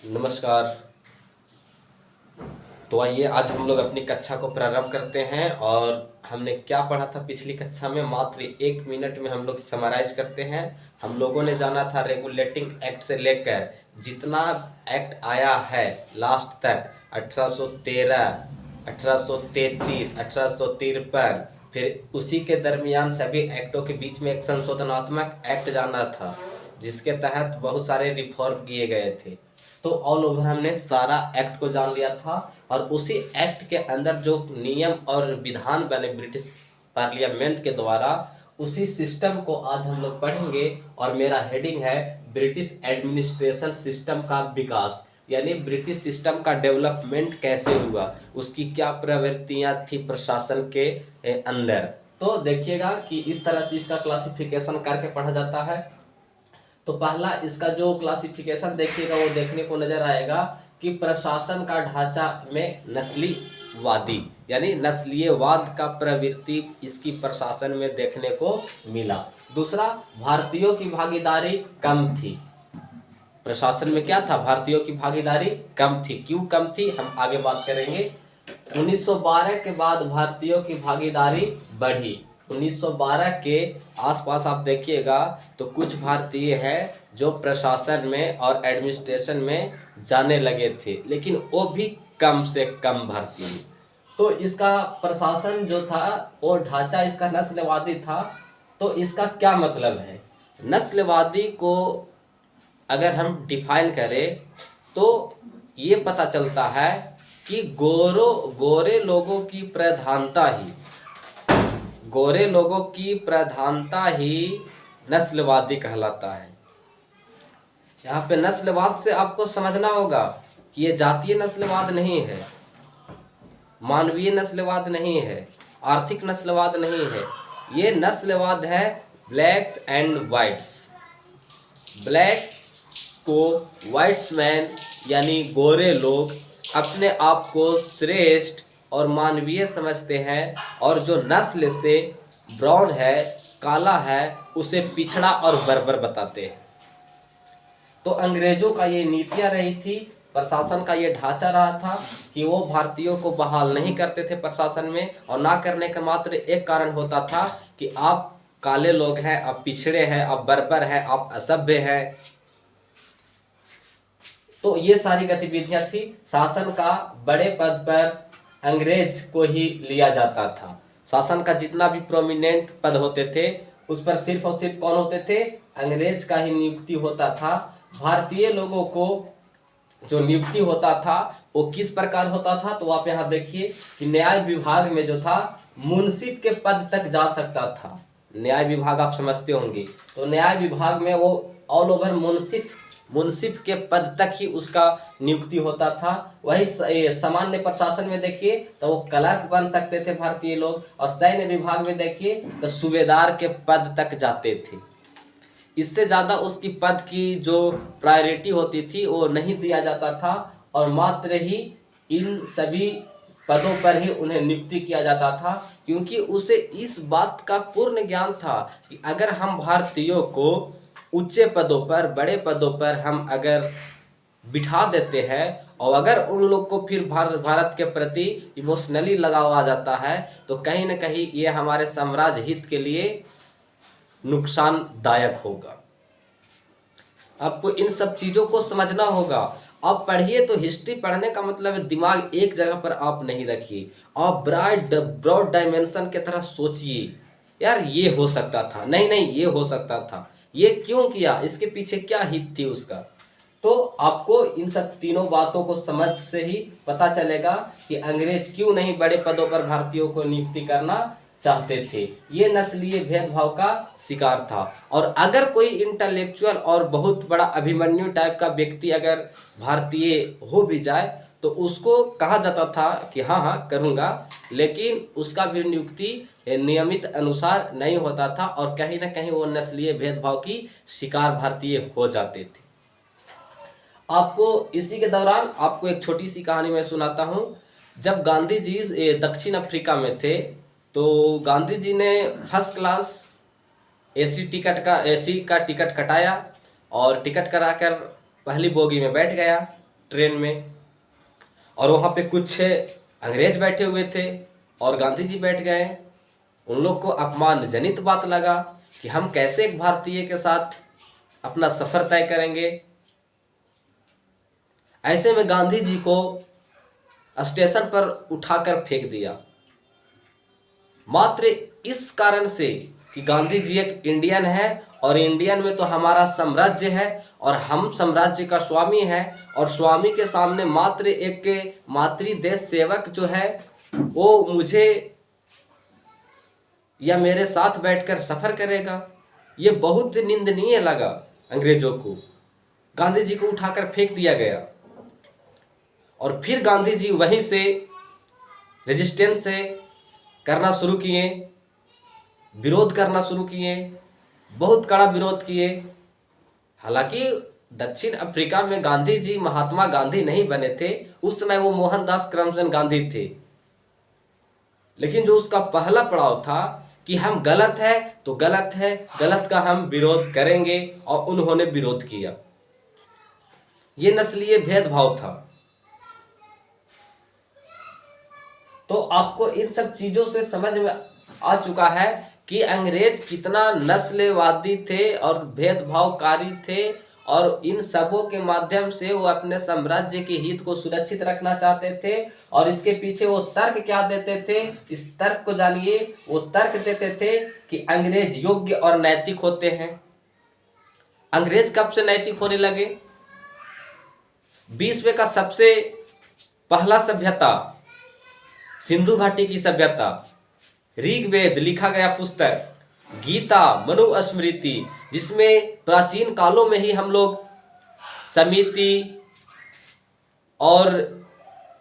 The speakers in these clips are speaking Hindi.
नमस्कार। तो आइए आज हम लोग अपनी कक्षा को प्रारंभ करते हैं। और हमने क्या पढ़ा था पिछली कक्षा में, मात्र 1 मिनट में हम लोग समराइज करते हैं। हम लोगों ने जाना था रेगुलेटिंग एक्ट से लेकर जितना एक्ट आया है लास्ट तक, 1813, 1833, 1853, फिर उसी के दरमियान सभी एक्टों के बीच में एक संशोधनात्मक एक्ट जाना था जिसके तहत बहुत सारे रिफॉर्म किए गए थे। तो ऑल ओवर हमने सारा एक्ट को जान लिया था और उसी एक्ट के अंदर जो नियम और विधान बने ब्रिटिश पार्लियामेंट के द्वारा, उसी सिस्टम को आज हम लोग पढ़ेंगे। और मेरा हेडिंग है ब्रिटिश एडमिनिस्ट्रेशन सिस्टम का विकास, यानी ब्रिटिश सिस्टम का डेवलपमेंट कैसे हुआ, उसकी क्या प्रवृत्तियां थी प्रशासन के अंदर। तो देखिएगा कि इस तरह से इसका क्लासिफिकेशन करके पढ़ा जाता है। तो पहला इसका जो क्लासिफिकेशन देखिएगा वो देखने को नजर आएगा कि प्रशासन का ढांचा में नस्लीवादी यानी नस्लीयवाद का प्रवृत्ति इसकी प्रशासन में देखने को मिला। दूसरा, भारतीयों की भागीदारी कम थी। प्रशासन में क्या था, भारतीयों की भागीदारी कम थी। क्यों कम थी हम आगे बात करेंगे। 1912 के बाद भारतीयों की भागीदारी बढ़ी। 1912 के आसपास आप देखिएगा तो कुछ भारतीय हैं जो प्रशासन में और एडमिनिस्ट्रेशन में जाने लगे थे, लेकिन वो भी कम से कम भारतीय। तो इसका प्रशासन जो था वो ढांचा इसका नस्लवादी था। तो इसका क्या मतलब है, नस्लवादी को अगर हम डिफाइन करें तो ये पता चलता है कि गोरे लोगों की प्रधानता ही नस्लवादी कहलाता है। यहाँ पे नस्लवाद से आपको समझना होगा कि ये जातीय नस्लवाद नहीं है, मानवीय नस्लवाद नहीं है, आर्थिक नस्लवाद नहीं है। ये नस्लवाद है ब्लैक्स एंड वाइट्स। ब्लैक को वाइट्समैन यानी गोरे लोग अपने आप को श्रेष्ठ और मानवीय समझते हैं, और जो नस्ल से ब्राउन है, काला है, उसे पिछड़ा और बर्बर बताते हैं। तो अंग्रेजों का ये नीतियां रही थी, प्रशासन का ये ढांचा रहा था कि वो भारतीयों को बहाल नहीं करते थे प्रशासन में। और ना करने का मात्र एक कारण होता था कि आप काले लोग हैं, आप पिछड़े हैं, आप बर्बर हैं, आप असभ्य हैं। तो ये सारी गतिविधियां थी। शासन का बड़े पद पर अंग्रेज को ही लिया जाता था। शासन का जितना भी प्रोमिनेंट पद होते थे उस पर सिर्फ और सिर्फ कौन होते थे, अंग्रेज का ही नियुक्ति होता था। भारतीय लोगों को जो नियुक्ति होता था वो किस प्रकार होता था, तो आप यहाँ देखिए कि न्याय विभाग में जो था मुंसिफ के पद तक जा सकता था। न्याय विभाग आप समझते होंगे, तो न्याय विभाग में वो ऑल ओवर मुंसिफ के पद तक ही उसका नियुक्ति होता था। वही सामान्य प्रशासन में देखिए तो वो क्लर्क बन सकते थे भारतीय लोग, और सैन्य विभाग में देखिए तो सूबेदार के पद तक जाते थे। इससे ज़्यादा उसकी पद की जो प्रायोरिटी होती थी वो नहीं दिया जाता था, और मात्र ही इन सभी पदों पर ही उन्हें नियुक्ति किया जाता था, क्योंकि उसे इस बात का पूर्ण ज्ञान था कि अगर हम भारतीयों को ऊंचे पदों पर, बड़े पदों पर हम अगर बिठा देते हैं और अगर उन लोग को फिर भारत के प्रति इमोशनली लगाव आ जाता है तो कहीं ना कहीं ये हमारे साम्राज्य हित के लिए नुकसानदायक होगा। आपको इन सब चीज़ों को समझना होगा। आप पढ़िए तो हिस्ट्री पढ़ने का मतलब है दिमाग एक जगह पर आप नहीं रखिए, आप ब्रॉड डायमेंशन की तरह सोचिए। यार ये हो सकता था, नहीं ये हो सकता था, ये क्यों किया, इसके पीछे क्या हित थी उसका। तो आपको इन सब तीनों बातों को समझ से ही पता चलेगा कि अंग्रेज क्यों नहीं बड़े पदों पर भारतीयों को नियुक्ति करना चाहते थे। ये नस्लीय भेदभाव का शिकार था। और अगर कोई इंटेलेक्चुअल और बहुत बड़ा अभिमन्यु टाइप का व्यक्ति अगर भारतीय हो भी जाए तो उसको कहा जाता था कि हाँ करूँगा, लेकिन उसका भी नियुक्ति नियमित अनुसार नहीं होता था, और कहीं ना कहीं वो नस्लीय भेदभाव की शिकार भारतीय हो जाते थे। आपको इसी के दौरान आपको एक छोटी सी कहानी मैं सुनाता हूँ। जब गांधी जी दक्षिण अफ्रीका में थे तो गांधी जी ने फर्स्ट क्लास एसी का टिकट कटाया और टिकट कराकर पहली बोगी में बैठ गया। ट्रेन में, और वहाँ पे कुछ अंग्रेज बैठे हुए थे और गांधी जी बैठ गए। उन लोग को अपमानजनित बात लगा कि हम कैसे एक भारतीय के साथ अपना सफ़र तय करेंगे। ऐसे में गांधी जी को स्टेशन पर उठाकर फेंक दिया, मात्र इस कारण से कि गांधी जी एक इंडियन है और इंडियन में तो हमारा साम्राज्य है और हम साम्राज्य का स्वामी है, और स्वामी के सामने मात्र एक मातृ देश सेवक जो है वो मुझे या मेरे साथ बैठकर सफ़र करेगा। ये बहुत निंदनीय लगा अंग्रेजों को। गांधी जी को उठाकर फेंक दिया गया और फिर गांधी जी वहीं से रेजिस्टेंस से करना शुरू किए, विरोध करना शुरू किए, बहुत कड़ा विरोध किए। हालांकि दक्षिण अफ्रीका में गांधी जी महात्मा गांधी नहीं बने थे, उस समय वो मोहनदास करमचंद गांधी थे। लेकिन जो उसका पहला पड़ाव था कि हम गलत है तो गलत है, गलत का हम विरोध करेंगे, और उन्होंने विरोध किया। ये नस्लीय भेदभाव था। तो आपको इन सब चीजों से समझ में आ चुका है कि अंग्रेज कितना नस्लवादी थे और भेदभावकारी थे, और इन सबों के माध्यम से वो अपने साम्राज्य के हित को सुरक्षित रखना चाहते थे। और इसके पीछे वो तर्क क्या देते थे, इस तर्क को जानिए। वो तर्क देते थे कि अंग्रेज योग्य और नैतिक होते हैं। अंग्रेज कब से नैतिक होने लगे? 20वें का सबसे पहला सभ्यता सिंधु घाटी की सभ्यता, ऋग्वेद लिखा गया पुस्तक, गीता, मनुस्मृति, जिसमें प्राचीन कालों में ही हम लोग समिति और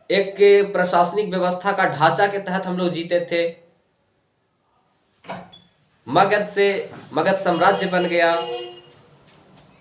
एक प्रशासनिक व्यवस्था का ढांचा के तहत हम लोग जीते थे। मगध से मगध साम्राज्य बन गया।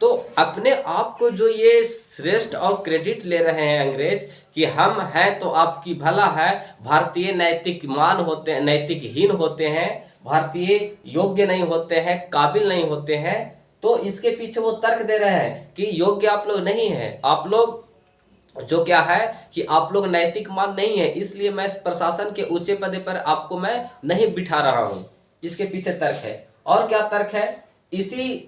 तो अपने आप को जो ये श्रेष्ठ और क्रेडिट ले रहे हैं अंग्रेज कि हम हैं तो आपकी भला है, भारतीय नैतिकमान होते हैं, नैतिकहीन होते हैं, भारतीय योग्य नहीं होते हैं, काबिल नहीं होते हैं, तो इसके पीछे वो तर्क दे रहे हैं कि योग्य आप लोग नहीं हैं, आप लोग जो क्या है कि आप लोग नैतिकमान नहीं है, इसलिए मैं इस प्रशासन के ऊंचे पद पर आपको मैं नहीं बिठा रहा हूं। इसके पीछे तर्क है। और क्या तर्क है? इसी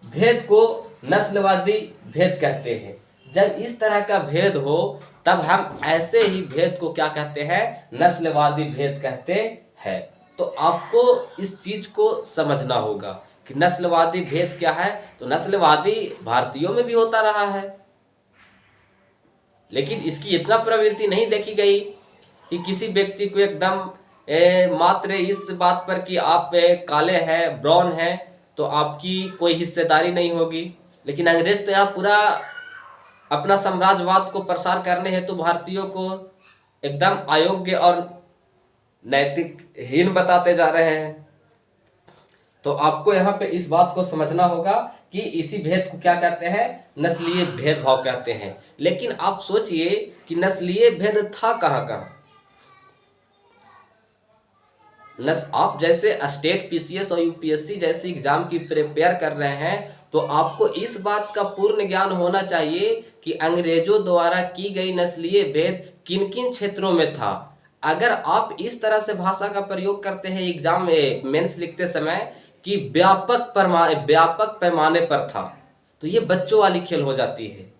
भेद को नस्लवादी भेद कहते हैं। जब इस तरह का भेद हो तब हम ऐसे ही भेद को क्या कहते हैं? नस्लवादी भेद कहते हैं। तो आपको इस चीज को समझना होगा कि नस्लवादी भेद क्या है। तो नस्लवादी भारतीयों में भी होता रहा है, लेकिन इसकी इतना प्रवृत्ति नहीं देखी गई कि किसी व्यक्ति को एकदम मात्र इस बात पर कि आप काले हैं, ब्राउन हैं, तो आपकी कोई हिस्सेदारी नहीं होगी। लेकिन अंग्रेज तो यहाँ पूरा अपना साम्राज्यवाद को प्रसार करने हेतु भारतीयों को एकदम अयोग्य और नैतिकहीन बताते जा रहे हैं। तो आपको यहाँ पे इस बात को समझना होगा कि इसी भेद को क्या कहते हैं? नस्लीय भेदभाव कहते हैं। लेकिन आप सोचिए कि नस्लीय भेद था कहाँ कहाँ। आप जैसे स्टेट पीसीएस और यूपीएससी जैसी एग्जाम की प्रिपेयर कर रहे हैं तो आपको इस बात का पूर्ण ज्ञान होना चाहिए कि अंग्रेजों द्वारा की गई नस्लीय भेद किन किन क्षेत्रों में था। अगर आप इस तरह से भाषा का प्रयोग करते हैं एग्जाम में मेंस लिखते समय कि व्यापक पैमाने पर था, तो ये बच्चों वाली खेल हो जाती है।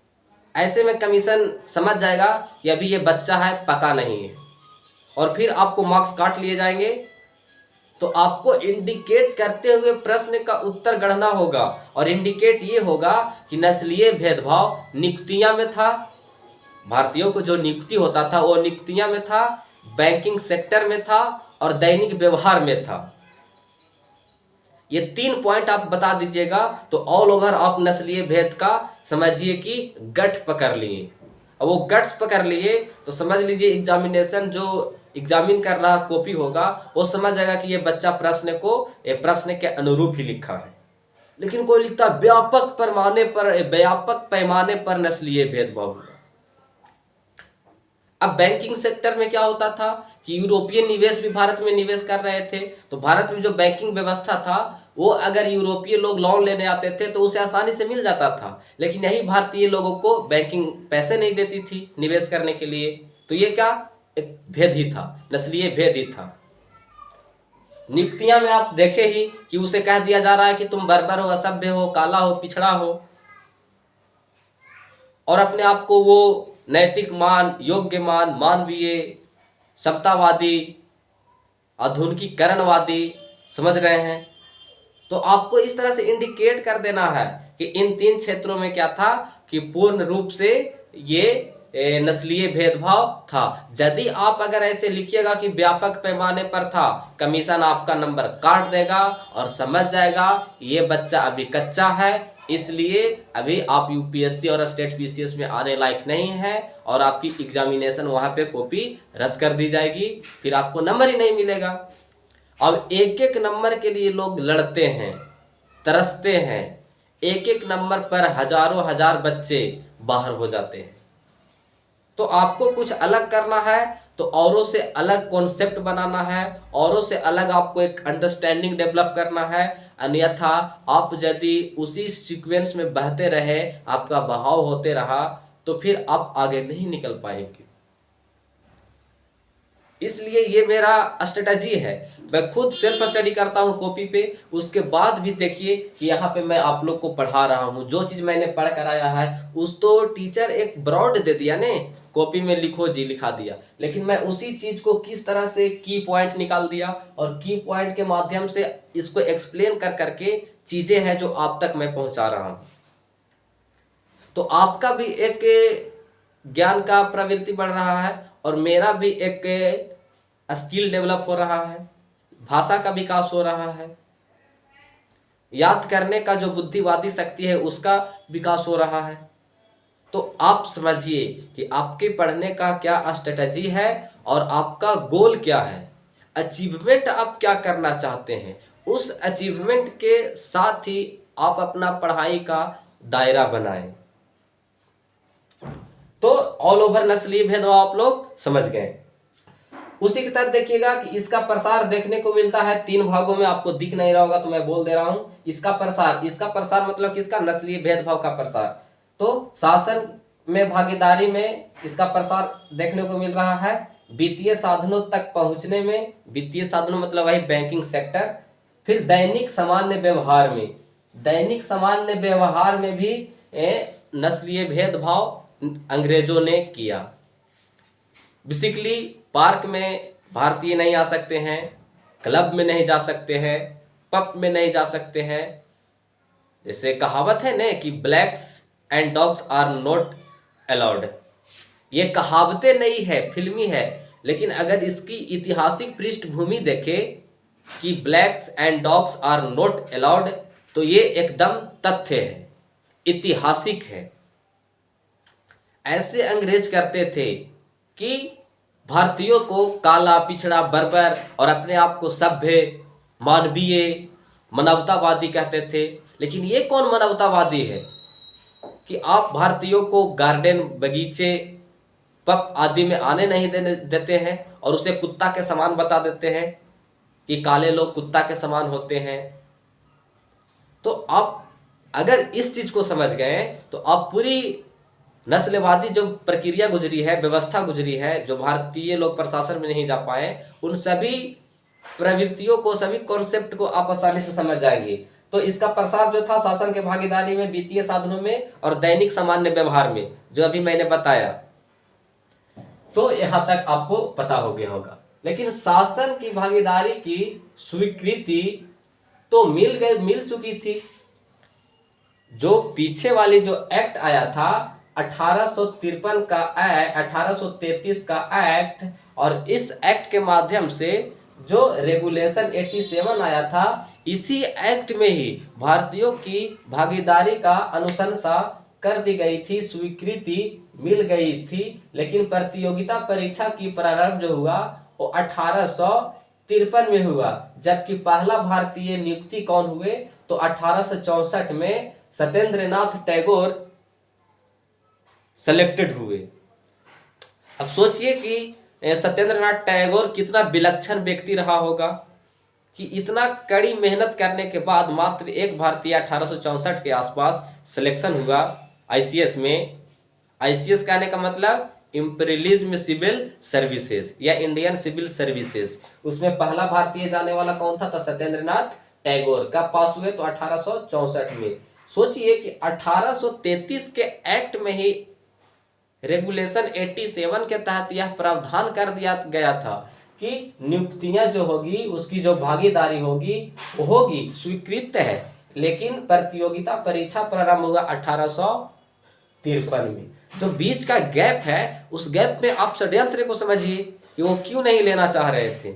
ऐसे में कमीशन समझ जाएगा कि अभी ये बच्चा है, पका नहीं है, और फिर आपको मार्क्स काट लिए जाएंगे। तो आपको इंडिकेट करते हुए प्रश्न का उत्तर गढ़ना होगा, और इंडिकेट ये होगा कि नस्लीय भेदभाव नियुक्तियां में था, भारतीयों को जो नियुक्ति होता था वो नियुक्तियां में था, बैंकिंग सेक्टर में था, और दैनिक व्यवहार में था। ये 3 पॉइंट आप बता दीजिएगा तो ऑल ओवर आप नस्लीय भेद का समझिए कि गठ पकड़ लिए। और वो गट्स पकड़ लिए तो समझ लीजिए एग्जामिनेशन जो एग्जामिन कर रहा कॉपी होगा वो समझ जाएगा कि ये बच्चा प्रश्न के अनुरूप ही लिखा है। लेकिन कोई लिखता व्यापक पैमाने पर नस्लीय भेदभाव हुआ। अब बैंकिंग सेक्टर में क्या होता था कि यूरोपियन निवेश भी भारत में निवेश कर रहे थे, तो भारत में जो बैंकिंग व्यवस्था था वो अगर यूरोपीय लोग लोन लेने आते थे तो उसे आसानी से मिल जाता था, लेकिन यही भारतीय लोगों को बैंकिंग पैसे नहीं देती थी निवेश करने के लिए। तो ये क्या, एक भेद ही था, नस्लीय भेद ही था। नियुक्तियां में आप देखे ही कि उसे कह दिया जा रहा है कि तुम बर्बर हो, असभ्य हो, काला हो, पिछड़ा हो, और अपने आप को वो नैतिक मान, योग्य मान, मानवीय, समतावादी, आधुनिकीकरणवादी समझ रहे हैं। तो आपको इस तरह से इंडिकेट कर देना है कि इन 3 क्षेत्रों में क्या था कि पूर्ण रूप से ये नस्लीय भेदभाव था। यदि आप अगर ऐसे लिखिएगा कि व्यापक पैमाने पर था, कमीशन आपका नंबर काट देगा और समझ जाएगा ये बच्चा अभी कच्चा है, इसलिए अभी आप यूपीएससी और स्टेट पीसीएस में आने लायक नहीं है, और आपकी एग्जामिनेशन वहां पे कॉपी रद्द कर दी जाएगी, फिर आपको नंबर ही नहीं मिलेगा। अब एक एक नंबर के लिए लोग लड़ते हैं, तरसते हैं, एक एक नंबर पर हजारों हजार बच्चे बाहर हो जाते हैं। तो आपको कुछ अलग करना है तो औरों से अलग कॉन्सेप्ट बनाना है, औरों से अलग आपको एक अंडरस्टैंडिंग डेवलप करना है। अन्यथा आप यदि उसी सीक्वेंस में बहते रहे, आपका बहाव होते रहा, तो फिर आप आगे नहीं निकल पाएंगे। इसलिए ये मेरा स्ट्रेटजी है। मैं खुद सेल्फ स्टडी करता हूँ कॉपी पे, उसके बाद भी देखिए कि यहाँ पे मैं आप लोग को पढ़ा रहा हूँ। जो चीज़ मैंने पढ़ कर आया है उस तो टीचर एक ब्रॉड दे दिया ने, कॉपी में लिखो जी लिखा दिया, लेकिन मैं उसी चीज़ को किस तरह से की पॉइंट निकाल दिया और की पॉइंट के माध्यम से इसको एक्सप्लेन कर करके चीज़ें हैं जो आप तक मैं पहुँचा रहा हूँ। तो आपका भी एक ज्ञान का प्रवृत्ति बढ़ रहा है और मेरा भी एक स्किल डेवलप हो रहा है, भाषा का विकास हो रहा है, याद करने का जो बुद्धिवादी शक्ति है उसका विकास हो रहा है। तो आप समझिए कि आपके पढ़ने का क्या स्ट्रेटजी है और आपका गोल क्या है, अचीवमेंट आप क्या करना चाहते हैं। उस अचीवमेंट के साथ ही आप अपना पढ़ाई का दायरा बनाएं। तो ऑल ओवर नस्लीय भेदभाव आप लोग समझ गए। उसी के तहत देखिएगा कि इसका प्रसार देखने को मिलता है 3 भागों में, आपको दिख नहीं रहा होगा तो मैं बोल दे रहा हूं। इसका प्रसार मतलब किसका, नस्लीय भेदभाव का प्रसार। तो शासन में भागीदारी में इसका प्रसार देखने को मिल रहा है, वित्तीय साधनों तक पहुंचने में, वित्तीय साधनों मतलब वही बैंकिंग सेक्टर, फिर दैनिक सामान्य व्यवहार में, दैनिक सामान्य व्यवहार में भी नस्लीय भेदभाव अंग्रेजों ने किया। बेसिकली पार्क में भारतीय नहीं आ सकते हैं, क्लब में नहीं जा सकते हैं, पब में नहीं जा सकते हैं। जैसे कहावत है ना कि blacks and dogs are not allowed. ये कहावतें नहीं है, फिल्मी है, लेकिन अगर इसकी ऐतिहासिक पृष्ठभूमि देखे कि blacks and dogs are not allowed, तो ये एकदम तथ्य है, ऐतिहासिक है। ऐसे अंग्रेज करते थे कि भारतीयों को काला, पिछड़ा, बर्बर और अपने आप को सभ्य, मानवीय, मानवतावादी कहते थे। लेकिन ये कौन मानवतावादी है कि आप भारतीयों को गार्डन, बगीचे, पब आदि में आने नहीं देते हैं और उसे कुत्ता के समान बता देते हैं कि काले लोग कुत्ता के समान होते हैं। तो आप अगर इस चीज को समझ गए तो आप पूरी नस्लवादी जो प्रक्रिया गुजरी है, व्यवस्था गुजरी है, जो भारतीय लोग प्रशासन में नहीं जा पाए, उन सभी प्रवृत्तियों को, सभी कॉन्सेप्ट को आप आसानी से समझ जाएंगे। तो इसका प्रसार जो था शासन के भागीदारी में, वित्तीय साधनों में और दैनिक सामान्य व्यवहार में, जो अभी मैंने बताया, तो यहां तक आपको पता हो गया होगा। लेकिन शासन की भागीदारी की स्वीकृति तो मिल चुकी थी। जो पीछे वाली जो एक्ट आया था 1853 का एक्ट, 1833 का एक्ट, और इस एक्ट के माध्यम से जो रेगुलेशन 87 आया था, इसी एक्ट में ही भारतीयों की भागीदारी का अनुशंसा कर दी गई थी, स्वीकृति मिल गई थी। लेकिन प्रतियोगिता परीक्षा की प्रारंभ जो हुआ वो 1853 में हुआ, जबकि पहला भारतीय नियुक्ति कौन हुए तो 1864 में सत्येंद्रनाथ टैगोर सेलेक्टेड हुए। अब सोचिए कि सत्येंद्रनाथ टैगोर कितना विलक्षण व्यक्ति रहा होगा कि इतना कड़ी मेहनत करने के बाद मात्र एक भारतीय 1864 के आसपास सिलेक्शन हुआ आईसीएस में। आईसीएस कहने का मतलब इंपीरियलिज्म सिविल सर्विसेज या इंडियन सिविल सर्विसेज। उसमें पहला भारतीय जाने वाला कौन था? तो सत्येंद्रनाथ टैगोर। कब पास हुए? तो 1864 में। सोचिए कि 1833 के एक्ट में ही रेगुलेशन 87 के तहत यह प्रावधान कर दिया गया था कि नियुक्तियां जो होगी उसकी जो भागीदारी होगी वो होगी, स्वीकृत है, लेकिन प्रतियोगिता परीक्षा प्रारंभ हुआ 1853 में। जो बीच का गैप है उस गैप में आप षड्यंत्र को समझिए कि वो क्यों नहीं लेना चाह रहे थे।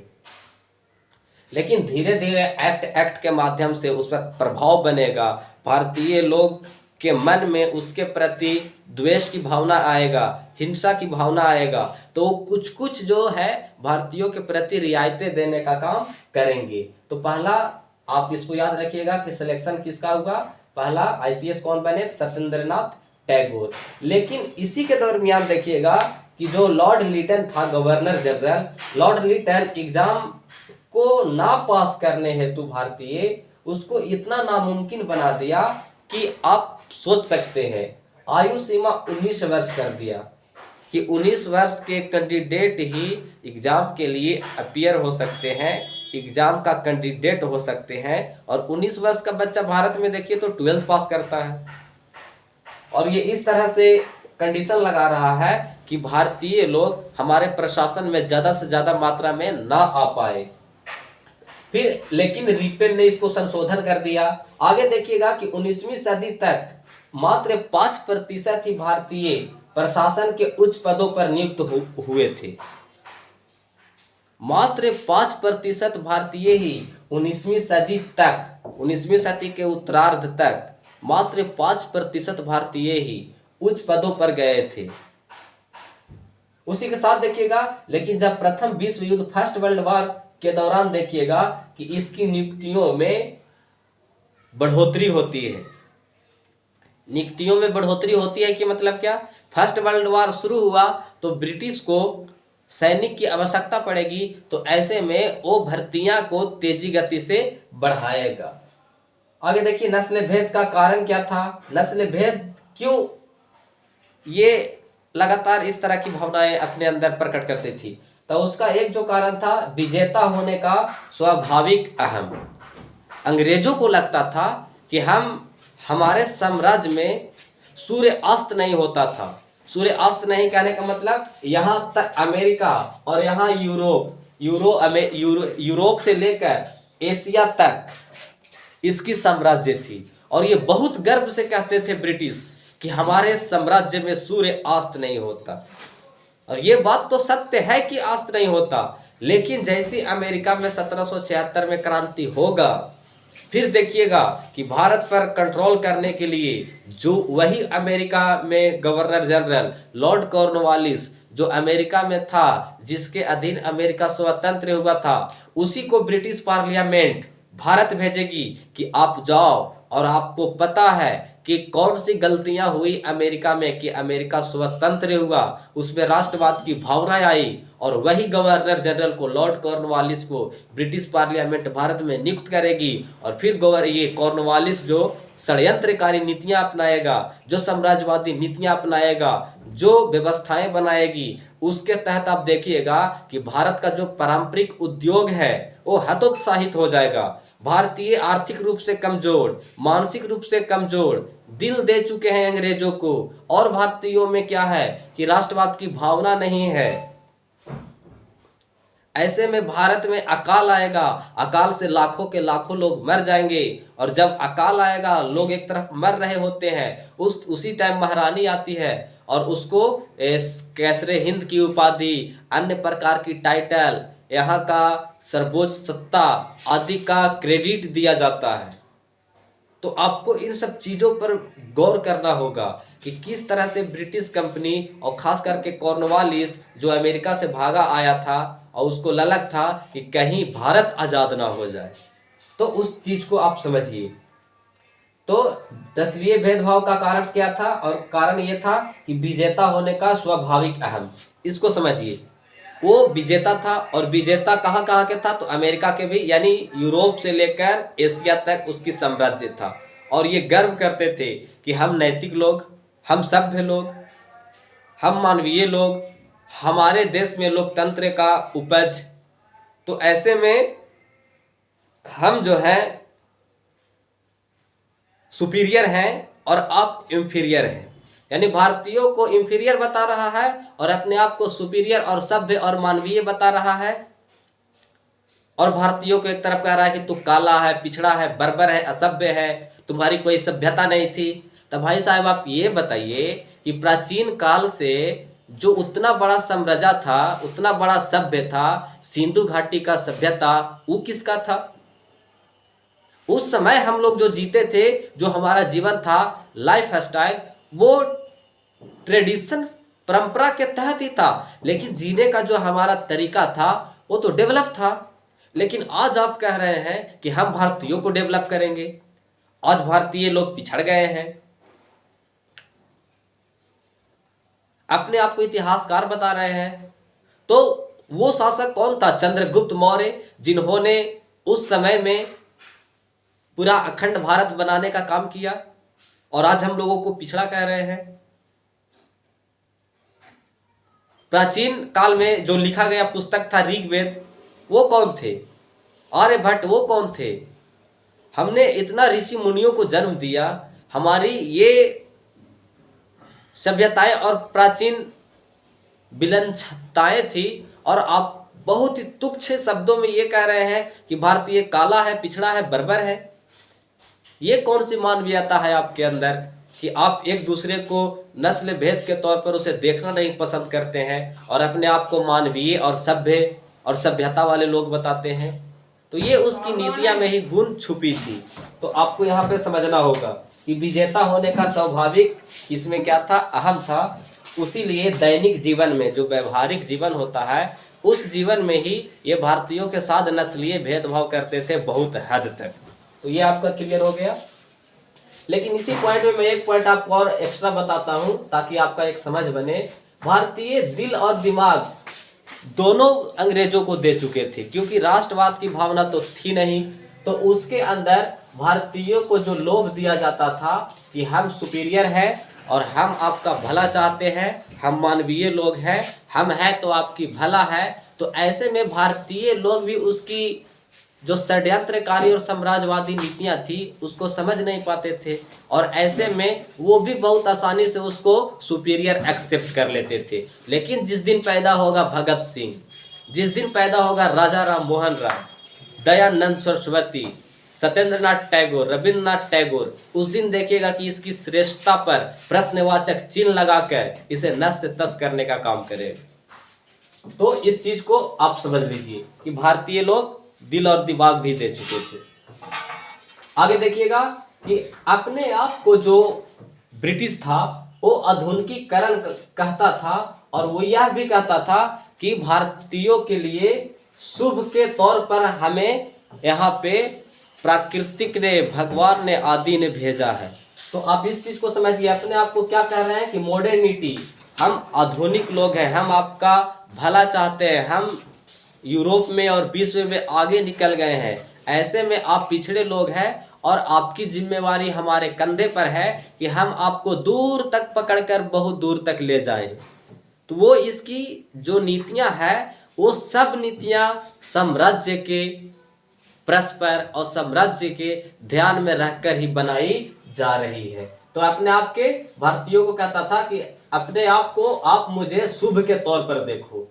लेकिन धीरे धीरे एक्ट के माध्यम से उस पर प्रभाव बनेगा, भारतीय लोग के मन में उसके प्रति द्वेष की भावना आएगा, हिंसा की भावना आएगा, तो कुछ कुछ जो है भारतीयों के प्रति रियायतें देने का काम करेंगे। तो पहला आप इसको याद रखिएगा कि सिलेक्शन किसका हुआ? पहला आईसीएस कौन बने? सत्येंद्रनाथ टैगोर। लेकिन इसी के दरमियान देखिएगा कि जो लॉर्ड लिटन था governor general, Lord Lytton exam को ना पास करने हेतु भारतीय उसको इतना नामुमकिन बना दिया कि आप सोच सकते हैं आयु सीमा 19 वर्ष कर दिया कि 19 वर्ष के कैंडिडेट ही एग्जाम के लिए अपीयर हो सकते हैं, एग्जाम का कैंडिडेट हो सकते हैं। और 19 वर्ष का बच्चा भारत में देखिए तो 12th पास करता है। और ये इस तरह से कंडीशन लगा रहा है कि भारतीय लोग हमारे प्रशासन में ज़्यादा से ज़्यादा मात्रा में ना आ पाए। फिर लेकिन रिपेन ने इसको संशोधन कर दिया। आगे देखिएगा कि 19वीं सदी तक मात्र 5% ही भारतीय प्रशासन के उच्च पदों पर नियुक्त हुए थे। मात्र 5% भारतीय ही 19वीं सदी तक, 19वीं सदी के उत्तरार्ध तक मात्र 5% भारतीय ही उच्च पदों पर गए थे। उसी के साथ देखिएगा लेकिन जब प्रथम विश्व युद्ध फर्स्ट वर्ल्ड वॉर के दौरान देखिएगा कि इसकी नियुक्तियों में बढ़ोतरी होती है। नियुक्तियों में बढ़ोतरी होती है कि मतलब क्या? फर्स्ट वर्ल्ड वॉर शुरू हुआ तो ब्रिटिश को सैनिक की आवश्यकता पड़ेगी, तो ऐसे में वो भर्तियां को तेजी गति से बढ़ाएगा। आगे देखिए नस्ल भेद का कारण क्या था? नस्ल भेद क्यों ये लगातार इस तरह की भावनाएं अपने अंदर प्रकट करती थी? तो उसका एक जो कारण था विजेता होने का स्वाभाविक अहम। अंग्रेजों को लगता था कि हमारे साम्राज्य में सूर्य अस्त नहीं होता था। सूर्य अस्त नहीं कहने का मतलब यहाँ तक अमेरिका और यहाँ यूरोप से लेकर एशिया तक इसकी साम्राज्य थी। और ये बहुत गर्व से कहते थे ब्रिटिश कि हमारे साम्राज्य में सूर्य अस्त नहीं होता। और ये बात तो सत्य है कि अस्त नहीं होता, लेकिन जैसी अमेरिका में 1776 में क्रांति होगा, फिर देखिएगा कि भारत पर कंट्रोल करने के लिए जो वही अमेरिका में गवर्नर जनरल लॉर्ड कॉर्नवालिस जो अमेरिका में था, जिसके अधीन अमेरिका स्वतंत्र हुआ था, उसी को ब्रिटिश पार्लियामेंट भारत भेजेगी कि आप जाओ। और आपको पता है कि कौन सी गलतियां हुई अमेरिका में कि अमेरिका स्वतंत्र हुआ, उसमें राष्ट्रवाद की भावना आई। और वही गवर्नर जनरल को लॉर्ड कॉर्नवालिस को ब्रिटिश पार्लियामेंट भारत में नियुक्त करेगी। और फिर ये कॉर्नवालिस जो षड्यंत्रकारी नीतियां अपनाएगा, जो साम्राज्यवादी नीतियां अपनाएगा, जो व्यवस्थाएं बनाएगी, उसके तहत आप देखिएगा कि भारत का जो पारंपरिक उद्योग है वो हतोत्साहित हो जाएगा। भारतीय आर्थिक रूप से कमजोर, मानसिक रूप से कमजोर, दिल दे चुके हैं अंग्रेजों को। और भारतीयों में क्या है कि राष्ट्रवाद की भावना नहीं है। ऐसे में भारत में अकाल आएगा, अकाल से लाखों के लाखों लोग मर जाएंगे। और जब अकाल आएगा, लोग एक तरफ मर रहे होते हैं, उसी टाइम महारानी आती है और उसको कैसरे हिंद की उपाधि, अन्य प्रकार की टाइटल, यहाँ का सर्वोच्च सत्ता आदि का क्रेडिट दिया जाता है। तो आपको इन सब चीज़ों पर गौर करना होगा कि किस तरह से ब्रिटिश कंपनी और खास करके कॉर्नवालिस जो अमेरिका से भागा आया था और उसको ललक था कि कहीं भारत आज़ाद ना हो जाए, तो उस चीज़ को आप समझिए। तो नस्लीय भेदभाव का कारण क्या था? और कारण ये था कि विजेता होने का स्वाभाविक अहम। इसको समझिए। वो विजेता था, और विजेता कहाँ कहाँ के था, तो अमेरिका के भी, यानी यूरोप से लेकर एशिया तक उसकी साम्राज्य था। और ये गर्व करते थे कि हम नैतिक लोग, हम सभ्य लोग, हम मानवीय लोग, हमारे देश में लोकतंत्र का उपज। तो ऐसे में हम जो है सुपीरियर हैं और आप इंफीरियर हैं, यानी भारतीयों को इंफीरियर बता रहा है और अपने आप को सुपीरियर और सभ्य और मानवीय बता रहा है। और भारतीयों को एक तरफ कह रहा है कि तू काला है, पिछड़ा है, बर्बर है, असभ्य है, तुम्हारी कोई सभ्यता नहीं थी। तो भाई साहब आप ये बताइए कि प्राचीन काल से जो उतना बड़ा साम्राज्य था, उतना बड़ा सभ्य था, सिंधु घाटी का सभ्यता, वो किसका था? उस समय हम लोग जो जीते थे, जो हमारा जीवन था, लाइफ स्टाइल, वो ट्रेडिशन, परंपरा के तहत ही था। लेकिन जीने का जो हमारा तरीका था वो तो डेवलप था। लेकिन आज आप कह रहे हैं कि हम भारतीयों को डेवलप करेंगे। आज भारतीय लोग पिछड़ गए हैं। अपने आप को इतिहासकार बता रहे हैं। तो वो शासक कौन था? चंद्रगुप्त मौर्य, जिन्होंने उस समय में पूरा अखंड भारत बनाने का काम किया, और आज हम लोगों को पिछड़ा कह रहे हैं। प्राचीन काल में जो लिखा गया पुस्तक था ऋग्वेद, वो कौन थे? आर्यभट्ट वो कौन थे? हमने इतना ऋषि मुनियों को जन्म दिया, हमारी ये सभ्यताएं और प्राचीन विलक्षणताएं थी, और आप बहुत ही तुच्छ शब्दों में ये कह रहे हैं कि भारतीय काला है, पिछड़ा है, बर्बर है। ये कौन सी मानवीयता है आपके अंदर कि आप एक दूसरे को नस्ल भेद के तौर पर उसे देखना नहीं पसंद करते हैं और अपने आप को मानवीय और सभ्य और सभ्यता वाले लोग बताते हैं? तो ये उसकी नीतियां में ही गुण छुपी थी। तो आपको यहाँ पे समझना होगा कि विजेता होने का स्वाभाविक इसमें क्या था? अहम था। उसी लिए दैनिक जीवन में जो व्यवहारिक जीवन होता है, उस जीवन में ही ये भारतीयों के साथ नस्लीय भेदभाव करते थे बहुत हद तक। तो ये आपका क्लियर हो गया। लेकिन इसी पॉइंट में मैं एक पॉइंट आपको और एक्स्ट्रा बताता हूं ताकि आपका एक समझ बने। भारतीय दिल और दिमाग दोनों अंग्रेजों को दे चुके थे, क्योंकि राष्ट्रवाद की भावना तो थी नहीं। तो उसके अंदर भारतीयों को जो लोभ दिया जाता था कि हम सुपीरियर हैं और हम आपका भला चाहते हैं, हम मानवीय लोग हैं, हम हैं तो आपकी भला है। तो ऐसे में भारतीय लोग भी उसकी जो षड्यंत्रकारी और साम्राज्यवादी नीतियां थी उसको समझ नहीं पाते थे, और ऐसे में वो भी बहुत आसानी से उसको सुपीरियर एक्सेप्ट कर लेते थे। लेकिन जिस दिन पैदा होगा भगत सिंह, जिस दिन पैदा होगा राजा राम मोहन राय, दयानंद सरस्वती, सत्येंद्रनाथ टैगोर, रविंद्रनाथ टैगोर, उस दिन देखिएगा कि इसकी श्रेष्ठता पर प्रश्नवाचक चिन्ह लगाकर इसे नष्ट तस करने का काम करे। तो इस चीज को आप समझ लीजिए कि भारतीय लोग दिल और दिमाग भी दे चुके थे। आगे देखिएगा कि अपने आप को जो ब्रिटिश था वो आधुनिकीकरण कहता था, और वो यह भी कहता था कि भारतीयों के लिए शुभ के तौर पर हमें यहाँ पे प्राकृतिक ने, भगवान ने, आदि ने भेजा है। तो आप इस चीज को समझिए। अपने आप को क्या कह रहे हैं कि मॉडर्निटी, हम आधुनिक लोग हैं, हम आपका भला चाहते हैं, हम यूरोप में और विश्व में आगे निकल गए हैं। ऐसे में आप पिछड़े लोग हैं और आपकी जिम्मेवारी हमारे कंधे पर है कि हम आपको दूर तक पकड़कर बहुत दूर तक ले जाएं। तो वो इसकी जो नीतियां हैं वो सब नीतियां साम्राज्य के परस्पर और साम्राज्य के ध्यान में रखकर ही बनाई जा रही है। तो अपने आप के भारतीयों को कहता था कि अपने आप को आप मुझे शुभ के तौर पर देखो।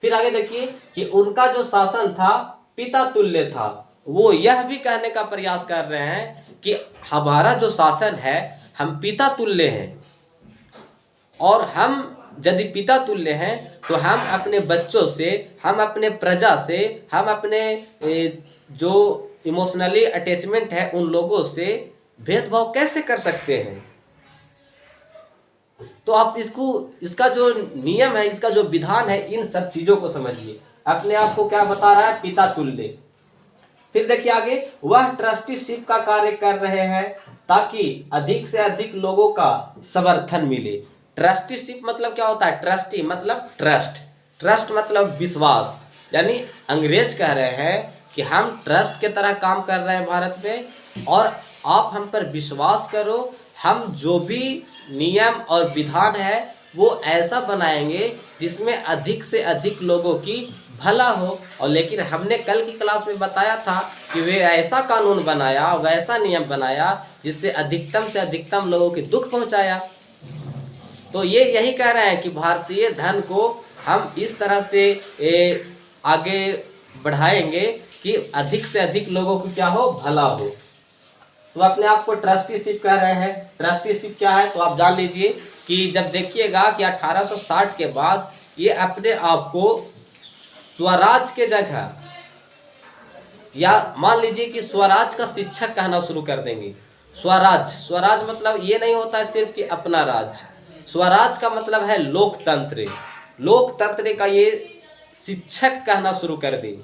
फिर आगे देखिए कि उनका जो शासन था पिता तुल्य था। वो यह भी कहने का प्रयास कर रहे हैं कि हमारा जो शासन है हम पिता तुल्य हैं, और हम यदि पिता तुल्य हैं तो हम अपने बच्चों से, हम अपने प्रजा से, हम अपने जो इमोशनली अटैचमेंट है उन लोगों से भेदभाव कैसे कर सकते हैं? तो आप इसका जो नियम है, इसका जो विधान है, इन सब चीजों को समझिए। अपने आप को क्या बता रहा है? पिता तुल्य। फिर देखिए आगे, वह ट्रस्टीशिप का कार्य कर रहे हैं ताकि अधिक से अधिक लोगों का समर्थन मिले। ट्रस्टीशिप मतलब क्या होता है? ट्रस्टी मतलब ट्रस्ट। ट्रस्ट मतलब विश्वास, यानी अंग्रेज कह रहे हैं कि हम ट्रस्ट के तरह काम कर रहे हैं भारत में और आप हम पर विश्वास करो, हम जो भी नियम और विधान है वो ऐसा बनाएंगे जिसमें अधिक से अधिक लोगों की भला हो। और लेकिन हमने कल की क्लास में बताया था कि वे ऐसा कानून बनाया, वैसा नियम बनाया जिससे अधिकतम से अधिकतम लोगों के दुख पहुंचाया। तो ये यही कह रहे हैं कि भारतीय धन को हम इस तरह से आगे बढ़ाएंगे कि अधिक से अधिक लोगों को क्या हो, भला हो। तो अपने आप को ट्रस्टीशिप कह रहे हैं। ट्रस्टीशिप क्या है तो आप जान लीजिए कि जब देखिएगा कि 1860 के बाद ये अपने आप को स्वराज के जगह, या मान लीजिए कि स्वराज का शिक्षक कहना शुरू कर देंगे। स्वराज, स्वराज मतलब ये नहीं होता है सिर्फ कि अपना राज, स्वराज का मतलब है लोकतंत्र। लोकतंत्र का ये शिक्षक कहना शुरू कर दिए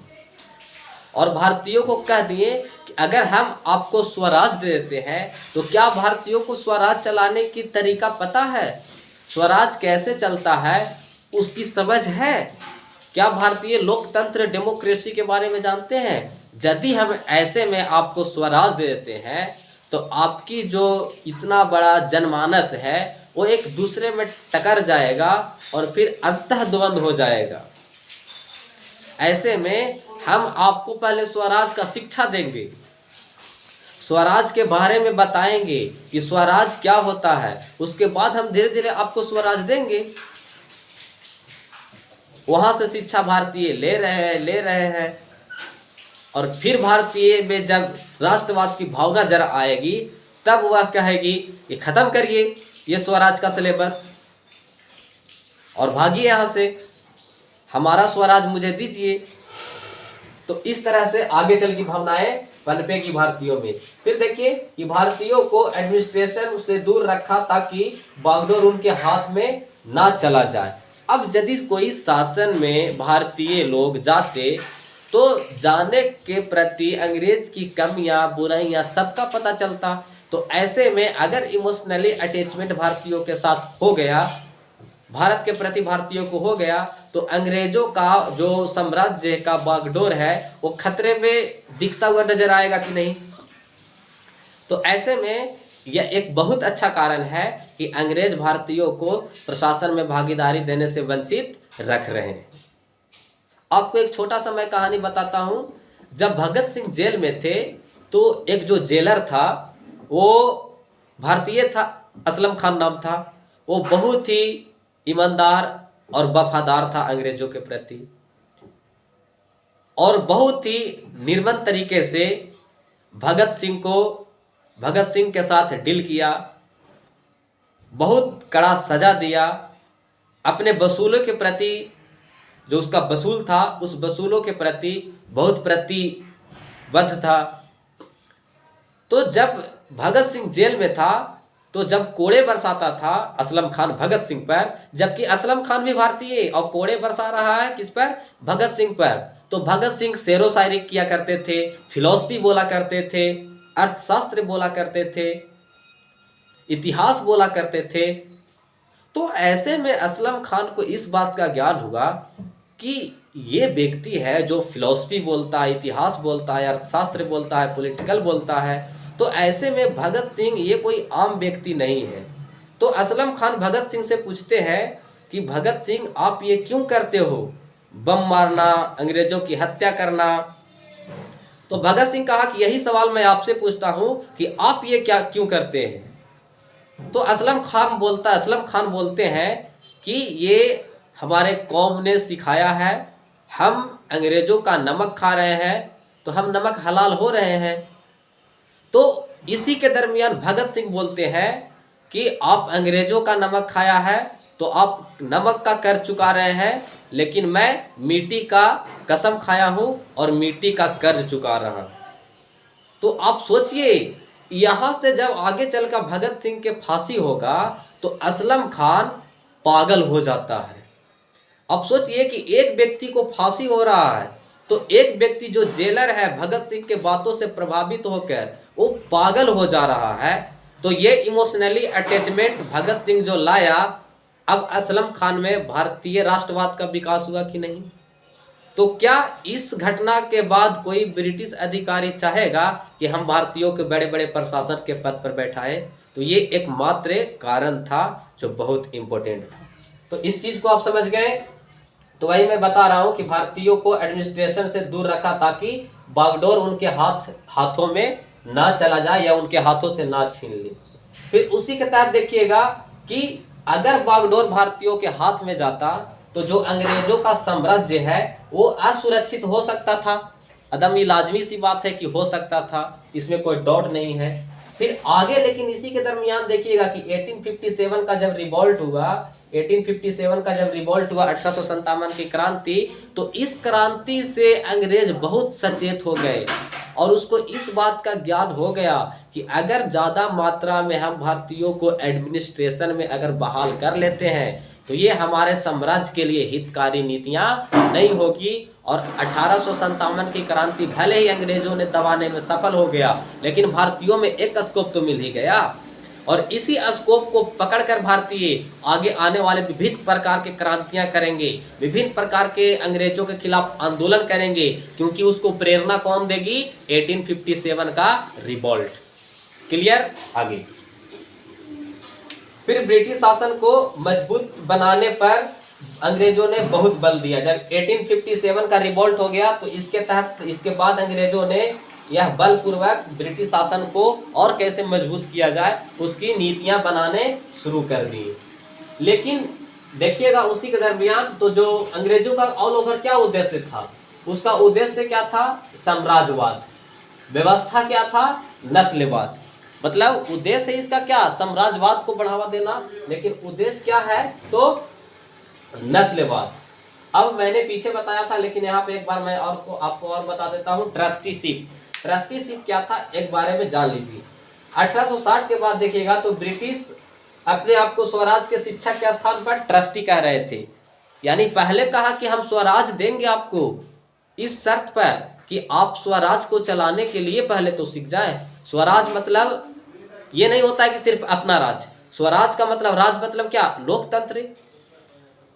और भारतीयों को कह दिए कि अगर हम आपको स्वराज दे देते हैं तो क्या भारतीयों को स्वराज चलाने की तरीका पता है, स्वराज कैसे चलता है उसकी समझ है, क्या भारतीय लोकतंत्र डेमोक्रेसी के बारे में जानते हैं। यदि हम ऐसे में आपको स्वराज दे देते हैं तो आपकी जो इतना बड़ा जनमानस है वो एक दूसरे में टकर जाएगा और फिर अंतःद्वंद हो जाएगा। ऐसे में हम आपको पहले स्वराज का शिक्षा देंगे, स्वराज के बारे में बताएंगे कि स्वराज क्या होता है, उसके बाद हम धीरे धीरे आपको स्वराज देंगे। वहां से शिक्षा भारतीय ले रहे हैं और फिर भारतीय में जब राष्ट्रवाद की भावना जरा आएगी तब वह कहेगी ये खत्म करिए ये स्वराज का सिलेबस और भागिए यहाँ से, हमारा स्वराज मुझे दीजिए। तो इस तरह से आगे चल की भावनाएं पनपेगी भारतीयों में। फिर देखिए कि भारतीयों को एडमिनिस्ट्रेशन से दूर रखा ताकि बागडोर उनके हाथ में ना चला जाए। अब यदि कोई शासन में भारतीय लोग जाते तो जाने के प्रति अंग्रेज की कमियां बुराइयां सबका पता चलता। तो ऐसे में अगर इमोशनली अटैचमेंट भारतीयों के साथ हो गया, भारत के प्रति भारतीयों को हो गया, तो अंग्रेजों का जो साम्राज्य का बागडोर है वो खतरे में दिखता हुआ नजर आएगा कि नहीं। तो ऐसे में यह एक बहुत अच्छा कारण है कि अंग्रेज भारतीयों को प्रशासन में भागीदारी देने से वंचित रख रहे हैं। आपको एक छोटा सा मैं कहानी बताता हूं। जब भगत सिंह जेल में थे तो एक जो जेलर था वो भारतीय था, असलम खान नाम था। वो बहुत ही ईमानदार और वफादार था अंग्रेजों के प्रति और बहुत ही निर्मम तरीके से भगत सिंह के साथ डील किया, बहुत कड़ा सजा दिया, अपने वसूलों के प्रति जो उसका वसूल था उस वसूलों के प्रति बहुत प्रतिबद्ध था। तो जब भगत सिंह जेल में था तो जब कोड़े बरसाता था असलम खान भगत सिंह पर, जबकि असलम खान भी भारतीय और कोड़े बरसा रहा है किस पर, भगत सिंह पर, तो भगत सिंह शेरो शायरी किया करते थे, फिलॉसफी बोला करते थे, अर्थशास्त्र बोला करते थे, इतिहास बोला करते थे। तो ऐसे में असलम खान को इस बात का ज्ञान हुआ कि ये व्यक्ति है जो फिलॉसफी बोलता है, इतिहास बोलता है, अर्थशास्त्र बोलता है, पॉलिटिकल बोलता है, तो ऐसे में भगत सिंह ये कोई आम व्यक्ति नहीं है। तो असलम खान भगत सिंह से पूछते हैं कि भगत सिंह आप ये क्यों करते हो, बम मारना, अंग्रेजों की हत्या करना। तो भगत सिंह कहा कि यही सवाल मैं आपसे पूछता हूं कि आप ये क्या क्यों करते हैं। तो असलम खान बोलते हैं कि ये हमारे कौम ने सिखाया है, हम अंग्रेजों का नमक खा रहे हैं तो हम नमक हलाल हो रहे हैं। तो इसी के दरमियान भगत सिंह बोलते हैं कि आप अंग्रेजों का नमक खाया है तो आप नमक का कर चुका रहे हैं, लेकिन मैं मिट्टी का कसम खाया हूं और मिट्टी का कर्ज चुका रहा। तो आप सोचिए यहां से जब आगे चलकर भगत सिंह के फांसी होगा तो असलम खान पागल हो जाता है। अब सोचिए कि एक व्यक्ति को फांसी हो रहा है तो एक व्यक्ति जो जेलर है भगत सिंह के बातों से प्रभावित होकर वो पागल हो जा रहा है। तो ये इमोशनली अटैचमेंट भगत सिंह जो लाया अब असलम खान में भारतीय राष्ट्रवाद का विकास हुआ कि नहीं? तो क्या इस घटना के बाद कोई ब्रिटिश अधिकारी चाहेगा कि हम भारतीयों के बड़े बड़े प्रशासन के पद पर बैठाए? तो ये एकमात्र कारण था जो बहुत इंपॉर्टेंट था। तो इस चीज को आप समझ गए। तो वही मैं बता रहा हूं कि भारतीयों को एडमिनिस्ट्रेशन से दूर रखा ताकि बागडोर उनके हाथों में ना चला जाए या उनके हाथों से ना छीन ले। फिर उसी के तहत देखिएगा कि अगर बागडोर भारतीयों के हाथ में जाता तो जो अंग्रेजों का साम्राज्य है वो असुरक्षित हो सकता था। अदम ये लाजमी सी बात है कि हो सकता था, इसमें कोई डाउट नहीं है। फिर आगे लेकिन इसी के दरमियान देखिएगा कि 1857 का जब रिवॉल्ट हुआ, 1857 की क्रांति, तो इस क्रांति से अंग्रेज बहुत सचेत हो गए और उसको इस बात का ज्ञान हो गया कि अगर ज़्यादा मात्रा में हम भारतीयों को एडमिनिस्ट्रेशन में अगर बहाल कर लेते हैं तो ये हमारे साम्राज्य के लिए हितकारी नीतियाँ नहीं होगी। और 1857 की क्रांति भले ही अंग्रेजों ने दबाने में सफल हो गया, लेकिन भारतीयों में एक स्कोप तो मिल ही गया और इसी स्कोप को पकड़कर भारतीय आगे आने वाले विभिन्न प्रकार के क्रांतियां करेंगे, विभिन्न प्रकार के अंग्रेजों के खिलाफ आंदोलन करेंगे, क्योंकि उसको प्रेरणा कौन देगी? 1857 का रिवॉल्ट। क्लियर? आगे फिर ब्रिटिश शासन को मजबूत बनाने पर अंग्रेजों ने बहुत बल दिया। जब 1857 का रिवॉल्ट हो गया तो इसके बाद अंग्रेजों ने यह बलपूर्वक ब्रिटिश शासन को और कैसे मजबूत किया जाए उसकी नीतियां बनाने शुरू कर दी। लेकिन देखिएगा उसी के दरमियान तो जो अंग्रेजों का ऑल ओवर क्या उद्देश्य था? उसका उद्देश्य क्या था? साम्राज्यवाद। व्यवस्था क्या था? नस्लवाद। मतलब उद्देश्य इसका क्या? साम्राज्यवाद को बढ़ावा देना, लेकिन उद्देश्य क्या है? तो नस्लवाद। अब मैंने पीछे बताया था, लेकिन यहाँ पे एक बार मैं आपको और बता देता हूँ। ट्रस्टीशिप। ट्रस्टीशिप क्या था एक बारे में जान लीजिए। 1860 के बाद देखिएगा तो ब्रिटिश अपने आप को स्वराज के शिक्षक के स्थान पर ट्रस्टी कह रहे थे। यानी पहले कहा कि हम स्वराज देंगे आपको इस शर्त पर कि आप स्वराज को चलाने के लिए पहले तो सीख जाए। स्वराज मतलब ये नहीं होता है कि सिर्फ अपना राज। स्वराज का मतलब, राज मतलब क्या? लोकतंत्र।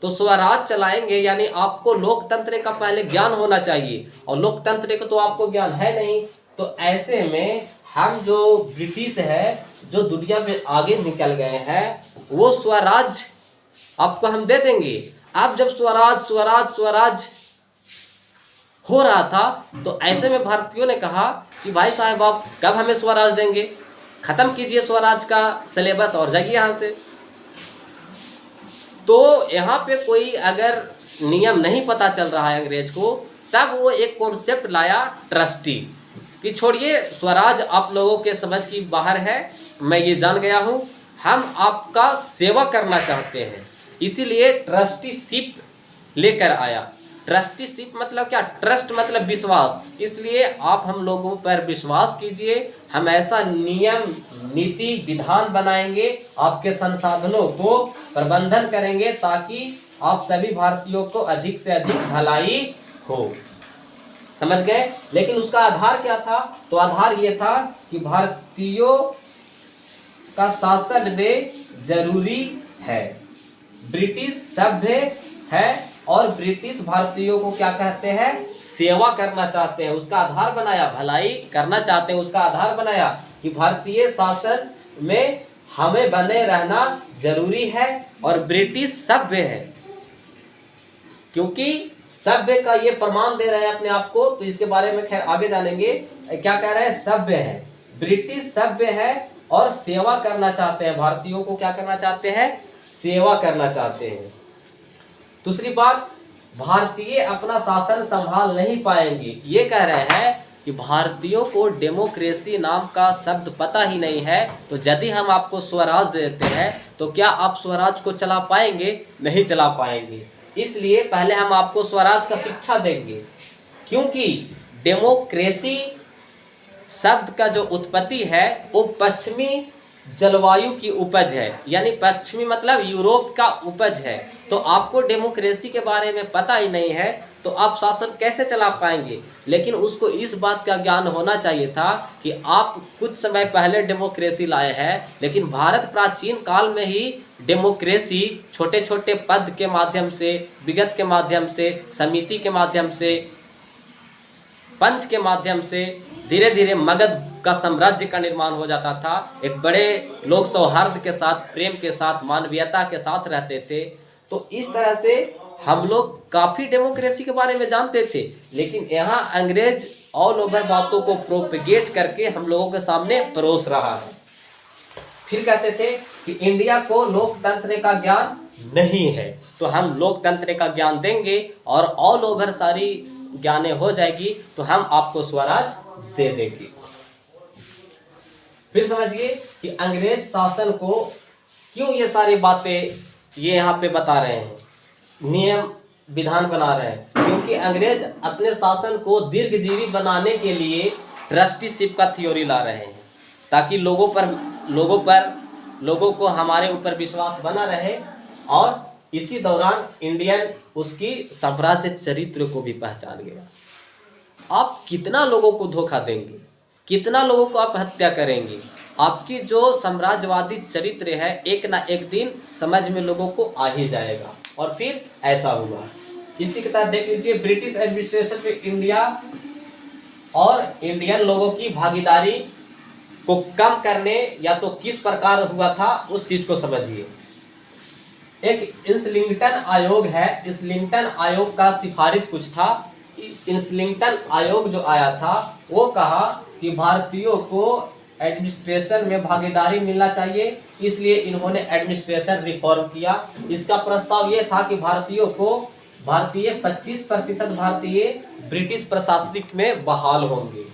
तो स्वराज चलाएंगे यानी आपको लोकतंत्र का पहले ज्ञान होना चाहिए, और लोकतंत्र का तो आपको ज्ञान है नहीं। तो ऐसे में हम जो ब्रिटिश है, जो दुनिया में आगे निकल गए हैं, वो स्वराज आपको हम दे देंगे। अब जब स्वराज स्वराज स्वराज हो रहा था तो ऐसे में भारतीयों ने कहा कि भाई साहब आप कब हमें स्वराज देंगे? खत्म कीजिए स्वराज का सिलेबस और जाइए यहाँ से। तो यहाँ पे कोई अगर नियम नहीं पता चल रहा है अंग्रेज को, तब वो एक कॉन्सेप्ट लाया ट्रस्टी कि छोड़िए स्वराज आप लोगों के समझ की बाहर है, मैं ये जान गया हूँ, हम आपका सेवा करना चाहते हैं, इसीलिए ट्रस्टीशिप लेकर आया। ट्रस्टीशिप मतलब क्या? ट्रस्ट मतलब विश्वास। इसलिए आप हम लोगों पर विश्वास कीजिए, हम ऐसा नियम नीति विधान बनाएंगे, आपके संसाधनों को प्रबंधन करेंगे ताकि आप सभी भारतीयों को अधिक से अधिक भलाई हो। समझ गए? लेकिन उसका आधार क्या था? तो आधार ये था कि भारतीयों का शासन में जरूरी है, ब्रिटिश सभ्य है और ब्रिटिश भारतीयों को क्या कहते हैं? सेवा करना चाहते हैं। उसका आधार बनाया, भलाई करना चाहते हैं, उसका आधार बनाया कि भारतीय शासन में हमें बने रहना जरूरी है और ब्रिटिश सभ्य है। क्योंकि सभ्य का ये प्रमाण दे रहे हैं अपने आप को, तो इसके बारे में खैर आगे जानेंगे। क्या कह रहे हैं? सभ्य है, ब्रिटिश सभ्य है और सेवा करना चाहते हैं। भारतीयों को क्या करना चाहते हैं? सेवा करना चाहते हैं। दूसरी बात, भारतीय अपना शासन संभाल नहीं पाएंगे। ये कह रहे हैं कि भारतीयों को डेमोक्रेसी नाम का शब्द पता ही नहीं है, तो यदि हम आपको स्वराज देते हैं तो क्या आप स्वराज को चला पाएंगे? नहीं चला पाएंगे। इसलिए पहले हम आपको स्वराज का शिक्षा देंगे, क्योंकि डेमोक्रेसी शब्द का जो उत्पत्ति है वो पश्चिमी जलवायु की उपज है, यानी पश्चिमी मतलब यूरोप का उपज है। तो आपको डेमोक्रेसी के बारे में पता ही नहीं है, तो आप शासन कैसे चला पाएंगे। लेकिन उसको इस बात का ज्ञान होना चाहिए था कि आप कुछ समय पहले डेमोक्रेसी लाए हैं, लेकिन भारत प्राचीन काल में ही डेमोक्रेसी छोटे छोटे पद के माध्यम से, विगत के माध्यम से, समिति के माध्यम से, पंच के माध्यम से धीरे धीरे मगध का साम्राज्य का निर्माण हो जाता था। एक बड़े लोग सौहार्द के साथ, प्रेम के साथ, मानवीयता के साथ रहते थे। तो इस तरह से हम लोग काफ़ी डेमोक्रेसी के बारे में जानते थे। लेकिन यहाँ अंग्रेज ऑल ओवर बातों को प्रोपेगेट करके हम लोगों के सामने परोस रहा है। फिर कहते थे कि इंडिया को लोकतंत्र का ज्ञान नहीं है, तो हम लोकतंत्र का ज्ञान देंगे और ऑल ओवर सारी ज्ञाने हो जाएगी, तो हम आपको स्वराज दे देंगे। फिर समझिए कि अंग्रेज शासन को क्यों ये सारी बातें ये यहाँ पे बता रहे हैं, नियम विधान बना रहे हैं। क्योंकि अंग्रेज अपने शासन को दीर्घजीवी बनाने के लिए ट्रस्टीशिप का थ्योरी ला रहे हैं, ताकि लोगों को हमारे ऊपर विश्वास बना रहे और इसी दौरान इंडियन उसकी साम्राज्य चरित्र को भी पहचान गया। आप कितना लोगों को धोखा देंगे, कितना लोगों को आप हत्या करेंगे, आपकी जो साम्राज्यवादी चरित्र है एक ना एक दिन समझ में लोगों को आ ही जाएगा। और फिर ऐसा हुआ। इसी के तहत देख लीजिए, ब्रिटिश एडमिनिस्ट्रेशन में इंडिया और इंडियन लोगों की भागीदारी को कम करने या तो किस प्रकार हुआ था उस चीज को समझिए। एक इस्लिंगटन आयोग है, इस्लिंगटन आयोग का सिफारिश कुछ था। इस्लिंगटन आयोग जो आया था वो कहा कि भारतीयों को एडमिनिस्ट्रेशन में भागीदारी मिलना चाहिए, इसलिए इन्होंने एडमिनिस्ट्रेशन रिफॉर्म किया। इसका प्रस्ताव ये था कि भारतीयों को 25% भारतीय ब्रिटिश प्रशासनिक में बहाल होंगे।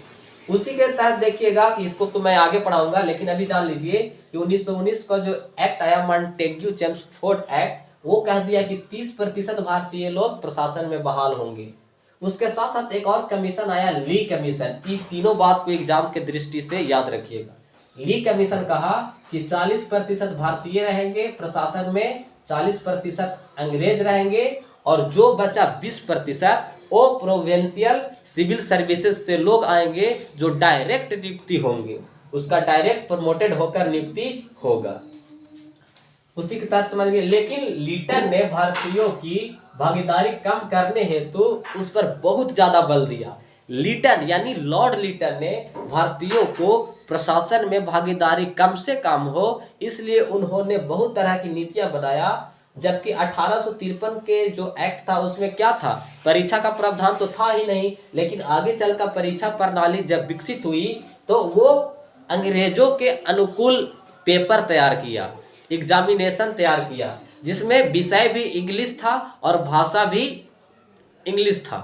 उसी के तहत देखिएगा कि इसको तो मैं आगे पढ़ाऊंगा, लेकिन अभी जान लीजिए कि 1919 का जो एक्ट आया, मॉन्टेग्यू चेम्सफोर्ड एक्ट, वो कह दिया कि 30% भारतीय लोग प्रशासन में बहाल होंगे। उसके साथ साथ एक और कमीशन आया, ली कमीशन। ये तीनों बात को एग्जाम के दृष्टि से याद रखिएगा। ली कमीशन कहा कि 40% भारतीय रहेंगे प्रशासन में, 40% अंग्रेज रहेंगे और जो बचा 20% वो प्रोविंशियल सिविल सर्विसेज से लोग आएंगे जो डायरेक्ट नियुक्ति होंगे, उसका डायरेक्ट प्रमोटेड होकर नियुक्ति होगा। उसी के तहत समझिए। लेकिन लीटन ने भारतीयों की भागीदारी कम करने हेतु उस पर बहुत ज्यादा बल दिया। लीटन यानी लॉर्ड लीटन ने भारतीयों को प्रशासन में भागीदारी कम से कम हो, इसलिए उन्होंने बहुत तरह की नीतियां बनाया। जबकि 1853 के जो एक्ट था उसमें क्या था, परीक्षा का प्रावधान तो था ही नहीं, लेकिन आगे चलकर परीक्षा प्रणाली जब विकसित हुई तो वो अंग्रेजों के अनुकूल पेपर तैयार किया, एग्जामिनेशन तैयार किया, जिसमें विषय भी इंग्लिश था और भाषा भी इंग्लिश था।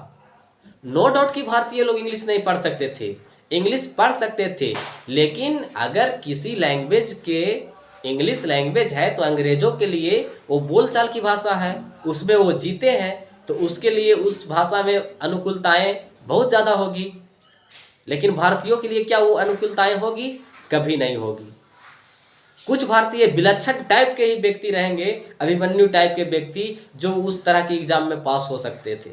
नो डाउट कि भारतीय लोग इंग्लिश नहीं पढ़ सकते थे, इंग्लिश पढ़ सकते थे, लेकिन अगर किसी लैंग्वेज के इंग्लिश लैंग्वेज है तो अंग्रेजों के लिए वो बोलचाल की भाषा है, उसमें वो जीते हैं, तो उसके लिए उस भाषा में अनुकूलताएं बहुत ज़्यादा होगी। लेकिन भारतीयों के लिए क्या वो अनुकूलताएं होगी? कभी नहीं होगी। कुछ भारतीय विलक्षण टाइप के ही व्यक्ति रहेंगे, अभिमन्यु टाइप के व्यक्ति, जो उस तरह के एग्जाम में पास हो सकते थे।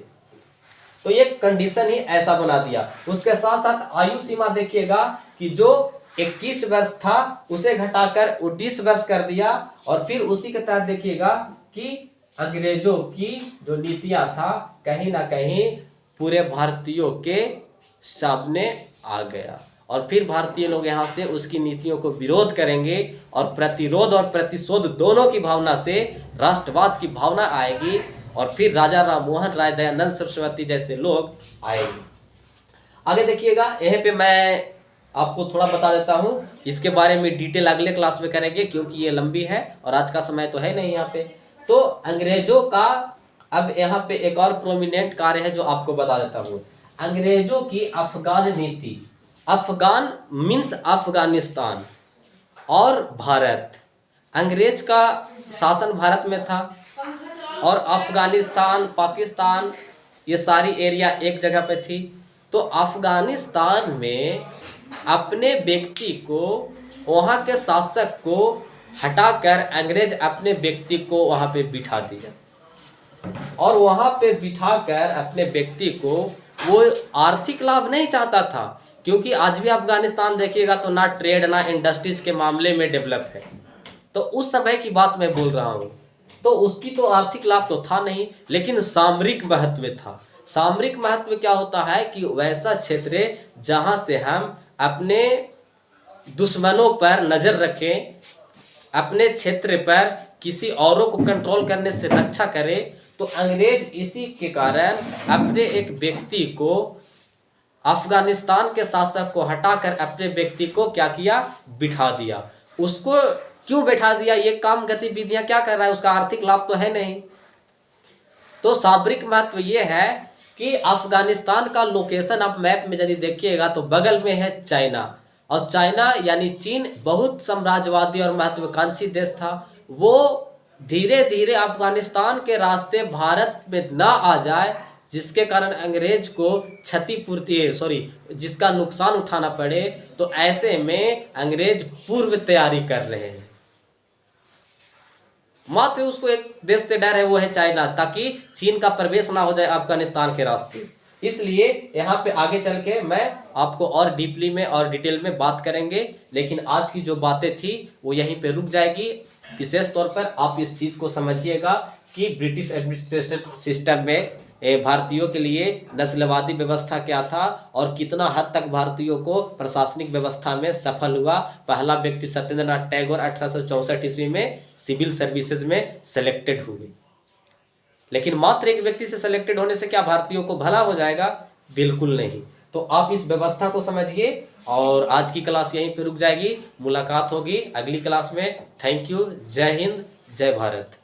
तो ये कंडीशन ही ऐसा बना दिया। उसके साथ साथ आयु सीमा देखिएगा कि जो 21 वर्ष था उसे घटाकर 29 वर्ष कर दिया। और फिर उसी के तहत देखिएगा कि अंग्रेजों की जो नीतियां था कहीं ना कहीं पूरे भारतीयों के सामने आ गया, और फिर भारतीय लोग यहाँ से उसकी नीतियों को विरोध करेंगे और प्रतिरोध और प्रतिशोध दोनों की भावना से राष्ट्रवाद की भावना आएगी, और फिर राजा राम मोहन राय, दयानंद सरस्वती जैसे लोग आएंगे। आगे देखिएगा, यहीं पे मैं आपको थोड़ा बता देता हूँ, इसके बारे में डिटेल अगले क्लास में करेंगे क्योंकि ये लंबी है और आज का समय तो है नहीं यहाँ पे। तो अंग्रेजों का अब यहाँ पे एक और प्रोमिनेंट कार्य है जो आपको बता देता हूँ। अंग्रेजों की अफगान नीति, अफगान मीन्स अफगानिस्तान और भारत। अंग्रेज का शासन भारत में था और अफगानिस्तान, पाकिस्तान, ये सारी एरिया एक जगह पे थी। तो अफगानिस्तान में अपने व्यक्ति को, वहाँ के शासक को हटाकर अंग्रेज अपने व्यक्ति को वहाँ पे बिठा दिया। और वहाँ पे बिठाकर अपने व्यक्ति को वो आर्थिक लाभ नहीं चाहता था, क्योंकि आज भी अफगानिस्तान देखिएगा तो ना ट्रेड ना इंडस्ट्रीज के मामले में डेवलप है। तो उस समय की बात मैं बोल रहा हूँ। तो उसकी तो आर्थिक लाभ तो था नहीं, लेकिन सामरिक महत्व था। सामरिक महत्व क्या होता है कि वैसा क्षेत्र जहाँ से हम अपने दुश्मनों पर नज़र रखें, अपने क्षेत्र पर किसी औरों को कंट्रोल करने से रक्षा करें। तो अंग्रेज इसी के कारण अपने एक व्यक्ति को, अफगानिस्तान के शासक को हटाकर अपने व्यक्ति को क्या किया, बिठा दिया। उसको क्यों बैठा दिया, ये काम गतिविधियां क्या कर रहा है, उसका आर्थिक लाभ तो है नहीं। तो सामरिक महत्व ये है कि अफगानिस्तान का लोकेशन आप मैप में यदि देखिएगा तो बगल में है चाइना, और चाइना यानी चीन बहुत साम्राज्यवादी और महत्वाकांक्षी देश था। वो धीरे धीरे अफगानिस्तान के रास्ते भारत में ना आ जाए, जिसके कारण अंग्रेज को जिसका नुकसान उठाना पड़े। तो ऐसे में अंग्रेज पूर्व तैयारी कर रहे हैं। मात्र उसको एक देश से डर है, वो है चाइना, ताकि चीन का प्रवेश ना हो जाए अफगानिस्तान के रास्ते। इसलिए यहाँ पे आगे चल के मैं आपको और डीपली में और डिटेल में बात करेंगे, लेकिन आज की जो बातें थी वो यहीं पे रुक जाएगी। विशेष तौर पर आप इस चीज़ को समझिएगा कि ब्रिटिश एडमिनिस्ट्रेशन सिस्टम में भारतीयों के लिए नस्लवादी व्यवस्था क्या था और कितना हद तक भारतीयों को प्रशासनिक व्यवस्था में सफल हुआ। पहला व्यक्ति सत्येंद्रनाथ टैगोर 1864 ईस्वी में सिविल सर्विसेज में सेलेक्टेड हुए। लेकिन मात्र एक व्यक्ति से सेलेक्टेड होने से क्या भारतीयों को भला हो जाएगा? बिल्कुल नहीं। तो आप इस व्यवस्था को समझिए, और आज की क्लास यहीं पे रुक जाएगी। मुलाकात होगी अगली क्लास में। Thank you. जय हिंद, जय भारत।